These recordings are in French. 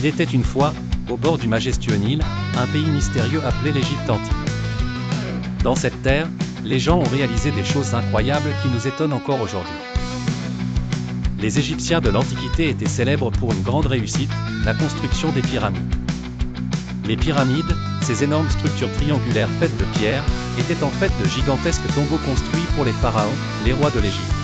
Il était une fois, au bord du majestueux Nil, un pays mystérieux appelé l'Égypte antique. Dans cette terre, les gens ont réalisé des choses incroyables qui nous étonnent encore aujourd'hui. Les Égyptiens de l'Antiquité étaient célèbres pour une grande réussite, la construction des pyramides. Les pyramides, ces énormes structures triangulaires faites de pierre, étaient en fait de gigantesques tombeaux construits pour les pharaons, les rois de l'Égypte.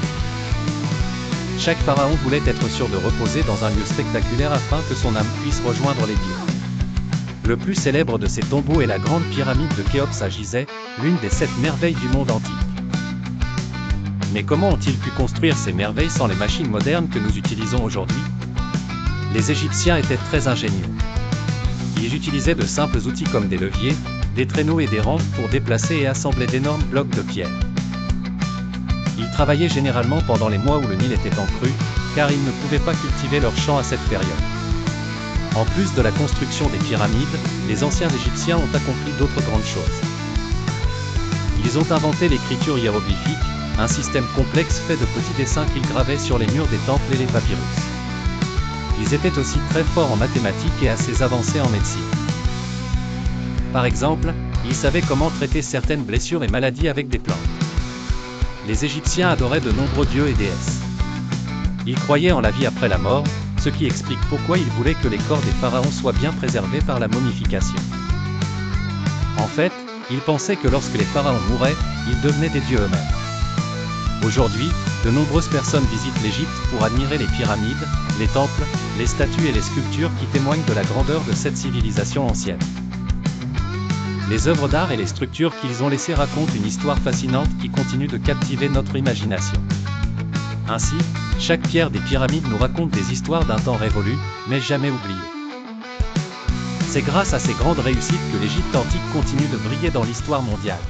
Chaque pharaon voulait être sûr de reposer dans un lieu spectaculaire afin que son âme puisse rejoindre les dieux. Le plus célèbre de ces tombeaux est la grande pyramide de Khéops à Gizeh, l'une des 7 merveilles du monde antique. Mais comment ont-ils pu construire ces merveilles sans les machines modernes que nous utilisons aujourd'hui? Les Égyptiens étaient très ingénieux. Ils utilisaient de simples outils comme des leviers, des traîneaux et des rampes pour déplacer et assembler d'énormes blocs de pierre. Ils travaillaient généralement pendant les mois où le Nil était en crue, car ils ne pouvaient pas cultiver leurs champs à cette période. En plus de la construction des pyramides, les anciens Égyptiens ont accompli d'autres grandes choses. Ils ont inventé l'écriture hiéroglyphique, un système complexe fait de petits dessins qu'ils gravaient sur les murs des temples et les papyrus. Ils étaient aussi très forts en mathématiques et assez avancés en médecine. Par exemple, ils savaient comment traiter certaines blessures et maladies avec des plantes. Les Égyptiens adoraient de nombreux dieux et déesses. Ils croyaient en la vie après la mort, ce qui explique pourquoi ils voulaient que les corps des pharaons soient bien préservés par la momification. En fait, ils pensaient que lorsque les pharaons mouraient, ils devenaient des dieux eux-mêmes. Aujourd'hui, de nombreuses personnes visitent l'Égypte pour admirer les pyramides, les temples, les statues et les sculptures qui témoignent de la grandeur de cette civilisation ancienne. Les œuvres d'art et les structures qu'ils ont laissées racontent une histoire fascinante qui continue de captiver notre imagination. Ainsi, chaque pierre des pyramides nous raconte des histoires d'un temps révolu, mais jamais oublié. C'est grâce à ces grandes réussites que l'Égypte antique continue de briller dans l'histoire mondiale.